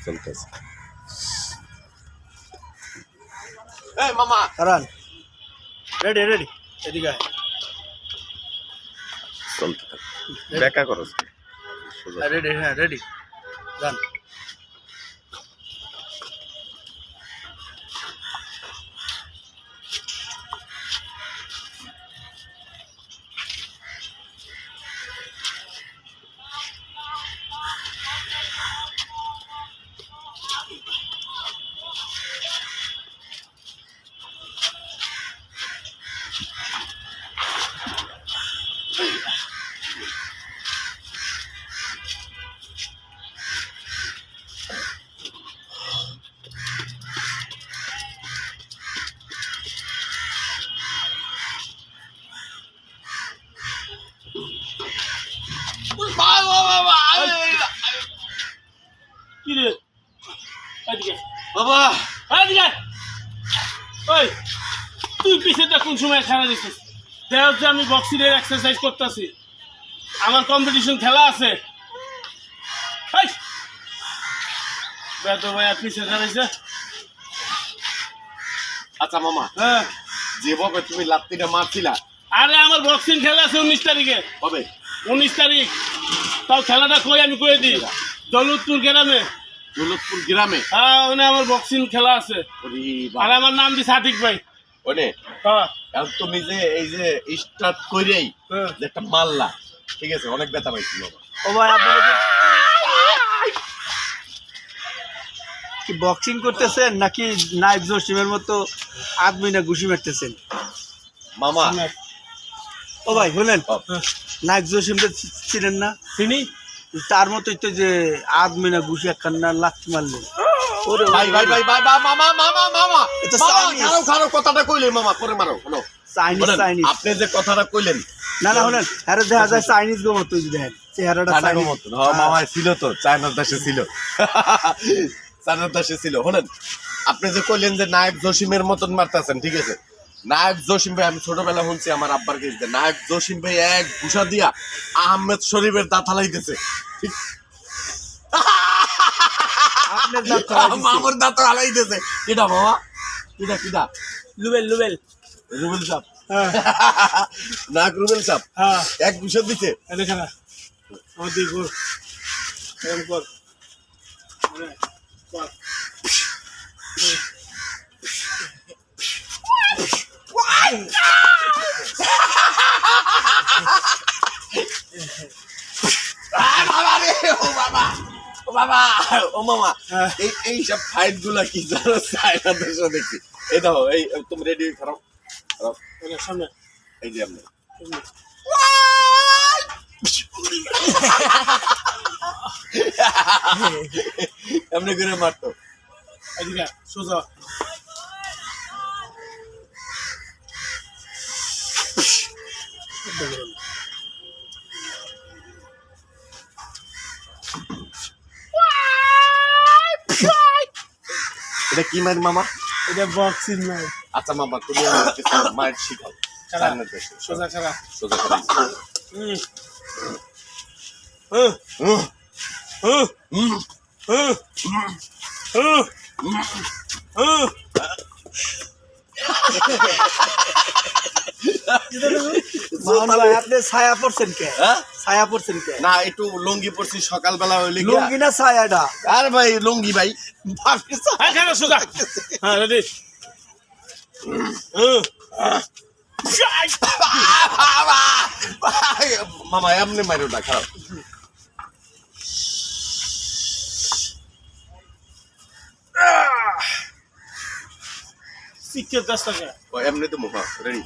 চলতেছে। এই মামা কারণ রেডি রেডি এদিকে চলতে থাক। ব্যাকা করো রেডি হ্যাঁ রেডি যান কি রে এদিকে বাবা এদিকে ওই তুই পিছেটা কোন সময় খেলা দিছিস দেখ যে আমি বক্সিংয়ের এক্সারসাইজ করতেছি আমার কম্পিটিশন খেলা আছে বেতো ভাই আর পিছে খেলাইছে আচ্ছা মামা হ্যাঁ যেভাবে তুমি লাত্তিটা মারছিলা আরে আমার বক্সিং খেলা আছে 19 তারিখে হবে 19 তারিখ তাও খেলাটা কই আমি কয়ে দিই দৌলতপুর গ্রামে দৌলতপুর গ্রামে হ্যাঁ ওখানে আমার বক্সিং খেলা আছে ওরে আর আমার নাম দি সাদিক ভাই ওনে হ্যাঁ এখন তুমি যে এই যে স্টার্ট কইরেই হ্যাঁ। যে একটা মারলা ঠিক আছে অনেক ব্যথা পাইছি বাবা ও ভাই আপনারা কি বক্সিং করতেছেন নাকি নাইফ জসিমের মতো আদমি না ঘুষি মারতেছেন মামা ও ভাই শুনেন ও, নাইফ জসিমকে চিনেন না চিনি তার মতোই তো যে আদমি না ঘুষি একখান না লাথি মারলেন ওরে ভাই ভাই ভাই ভাই মামা মামা মামা এটা মামা, চাইনিজ। খারাপ খারাপ কথাটা কইলে মামা করে মারো শোনো চাইনিজ বলেন, চাইনিজ আপনি যে কথাটা কইলেন না না শুনেন আরে দেখা যায় চাইনিজ গো মতো যদি দেখেন চেহারাটা চায়না চাইনিজ মতো মামা ছিল তো চায়নার দেশে ছিল চায়নার দেশে ছিল শোনেন আপনি যে কইলেন যে নায়ক জসিমের মতন মারতেছেন ঠিক আছে নায়ক জসিম ভাই আমি ছোটবেলা শুনছি আমার আব্বার কাছে নায়ক জসিম ভাই এক ঘুষা দিয়া আহমেদ শরীফের দাঁত হালাইতেছে ঠিক আপনার দাঁত খারাপ হইছে। মামার দাঁত হালাইতেছে কিডা মামা কিডা কিডা লুবেল লুবেল রুবেল সাহেব হ্যাঁ নায়ক রুবেল সাহেব হ্যাঁ এক ঘুষা দিছে দেখে না আমার দিকে কর এরকম কর কর বাবা রে ও বাবা ও বাবা ও মামা হ্যাঁ। এই সব ফাইট গুলা কি জানো চায়না দেশে দেখি এই দেখো এই তুমি রেডি খারাপ খারাপ সামনে এই যে আপনি এমনি করে মারতো এদিকে সোজা এটা কি মার মামা এটা বক্সিং নাই আচ্ছা মামা তুমি আমাকে মার শিখাও খারাপ। চায়না দেশে সোজা খারাপ সোজা খারাপ আপনি ছায়া পড়ছেন কে হ্যাঁ? ছায়া পড়ছেন কে না একটু লুঙ্গি পরছি সকালবেলা হইলে গিয়া। লুঙ্গি না ছায়াটা আর ভাই লুঙ্গি ভাই হ্যাঁ খারাপ সোজা হ্যাঁ রেডি মামা এমনি মারো না খারাপ শিখতে 10 টাকা ও এমনি তো মুখা রেডি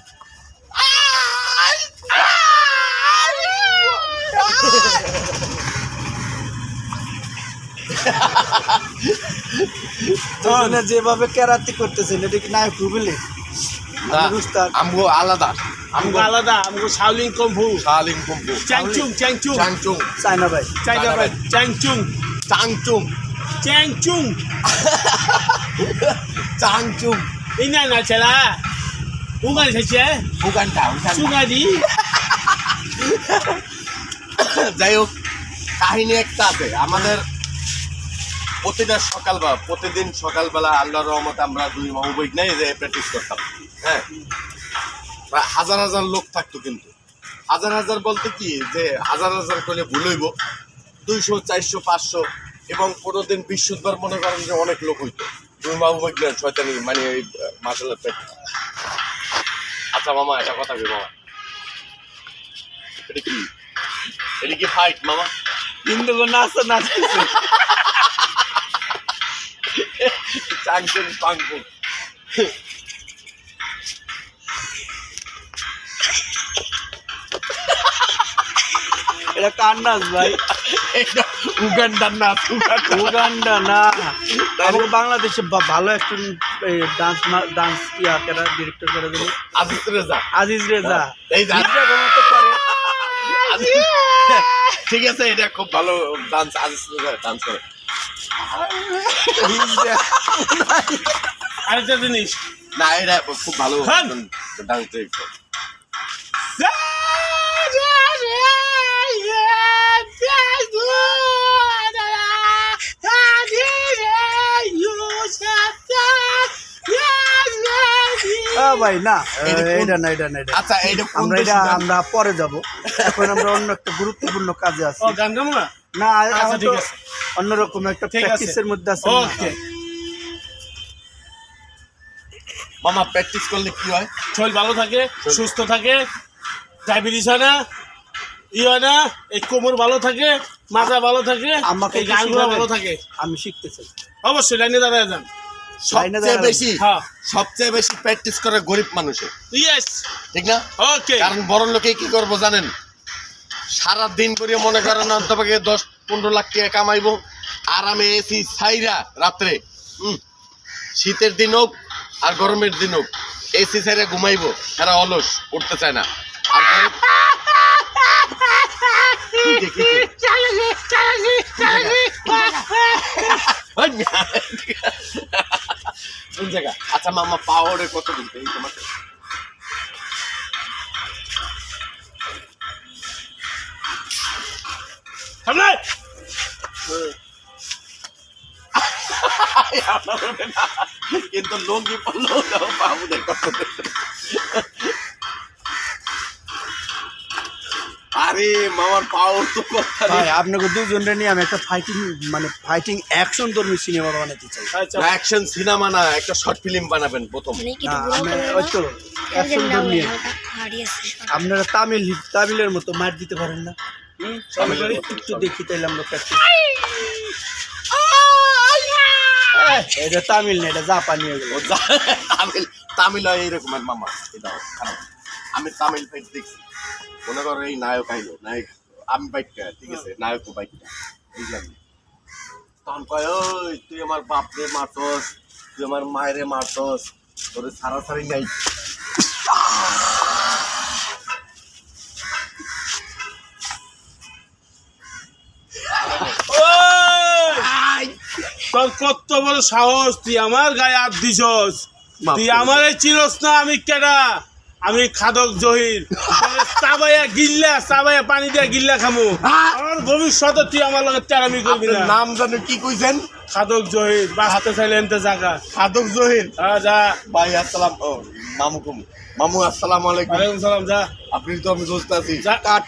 তাহলে যেভাবে কেরাতি করতেছেন এটা কি নায়ক রুবেলে আমগো আলাদা আমগো আলাদা আমগো শাওলিং কম্ফু শালিং কুম্পু চ্যাংচুং চ্যাংচুং চাংচুং চায়না ভাই চায়না ভাই চ্যাংচুং চাংচুং চ্যাংচুং চাংচুং এই না না ছেলা উগান খাইছে বুকানটা সুগারি যাই হোক কাহিনী একটা আছে আমাদের প্রতিদিন সকালবেলা আল্লাহর রহমতে আমরা দুই মাহবুব নাই যে প্র্যাকটিস করতাম। হ্যাঁ, প্রায় হাজার হাজার লোক থাকতো, কিন্তু হাজার হাজার বলতে কি যে হাজার হাজার করলে ভুল হইব, 200, 400, 500 এবং কোনোদিন বিশুদ্ধবার মনে করেন যে অনেক লোক হইতো। দুই মাহবুব নাই শয়তানি মানে এই মার্শাল আর্ট প্র্যাকটিস। আচ্ছা মামা, একটা কথা কি মামা, এটা কি ফাইট মামা? কিন্তু নাচতেছে চাংচুং পাংপু। এটা কার নাচ ভাই? এটা উগান্ডার নাচ। উগান্ডা না, আমাদের বাংলাদেশে ভালো একজন ডান্স ডিরেক্টর করে দিল আজিজ রেজা। আজিজ রেজা। এই যে তো করে ঠিক আছে, এটা খুব ভালো ডান্স, আজিজ রেজা ডান্স করে। আরেকটা জিনিস, না এটা খুব ভালো হ্যাঁ। Dance director. ভাই না, এটা কোন- এটা না, এটা না, এটা আচ্ছা এটা কোন আমরা দেশের গান? আমরা পরে যাব। এখন আমরা অন্য একটা গুরুত্বপূর্ণ কাজে আছি। ও গান গাবো না? না, আচ্ছা, আমরা ঠিক তো আছে। অন্যরকম একটা ঠিক আছে। প্র্যাকটিসের মধ্যে আছি। ওকে, মামা প্র্যাকটিস করলে কি হয়? শরীর ভালো থাকে, সুস্থ থাকে, ডায়াবেটিস হয় না, হয় না, এই কোমর ভালো থাকে, মাজা ভালো থাকে, আমাকে এই কি গানগুলো শিখাবেন? ভালো থাকে। আমি শিখতে চাই। অবশ্যই লাইনে দাঁড়ায় যান। লাইনে সবচেয়ে দাঁড়াবেন? বেশি হ্যাঁ, সবচেয়ে বেশি প্র্যাকটিস করে গরিব মানুষে, ইয়েস, ঠিক না? ওকে। কারণ বড় লোকে কি করবো জানেন, সারা দিন করে মনে করেন অন্তপক্ষে 10-15 লাখ টাকা কামাইবো আরামে, এসি ছাইরা রাত্রে। শীতের দিন হোক আর গরমের দিন হোক এসি ছাইরা ঘুমাইবো, এরা অলস, উঠতে চায় না। আর গরিব- কি যে- ওই মিয়া। কোন জায়গা? আচ্ছা মামা পাওয়ারে কত দিতে এই তোমাকে? সামনে কিন্তু লঙ্গি পড়লো বাবু দেখো। আরে মামার পাওয়ার তো কথা ভাই আপনাকে দুজনটা নিয়ে আমি একটা ফাইটিং অ্যাকশন ধর্মী সিনেমা বানাতে চাই। আচ্ছা, অ্যাকশন সিনেমা না, একটা শর্ট ফিল্ম বানাবেন প্রথম। না, আমি ওই তো অ্যাকশন ধর্মী। আপনারা তামিলের মতো মার দিতে পারেন না? একটু দেখি তাইলে আমরা প্র্যাকটিস। এটা তামিল না, এটা জাপানি হয়ে গেল। ও তামিল হয় এইরকমের মামা। এটাও খারাপ। আমি তামিল ফাইট দেখছি, মনে করো এই নায়ক আইলো, নায়ক আমি বাইকটা, ঠিক আছে, নায়ক বাইকটা বুঝলাম। তখন কয় ওই তুই আমার বাপরে মারতস, তুই আমার মায়েরে মারতস, তোর সারাসারি নাই। ওই! তোর কত বড় সাহস, তুই আমার গায়ে হাত দিছস, তুই আমার চিরস না। আমি কেডা? আমি খাদক জহির। চাবাইয়া পানি দিয়া গিল্লা খামু। আমার ভবিষ্যতে তুই আমার লগে তেরামি করবি না। আপনার নাম জানো কি কইছেন? খাদক জহির, বাঁচতে চাইলে এনতে জায়গা। খাদক জহির। হ্যাঁ, যা। ভাই আসসালাম, ও মামু আসসালামু আলাইকুম। ওয়ালাইকুম সালাম, যা। আপনি তো আমি দোস্ত আছি। যা। কাট।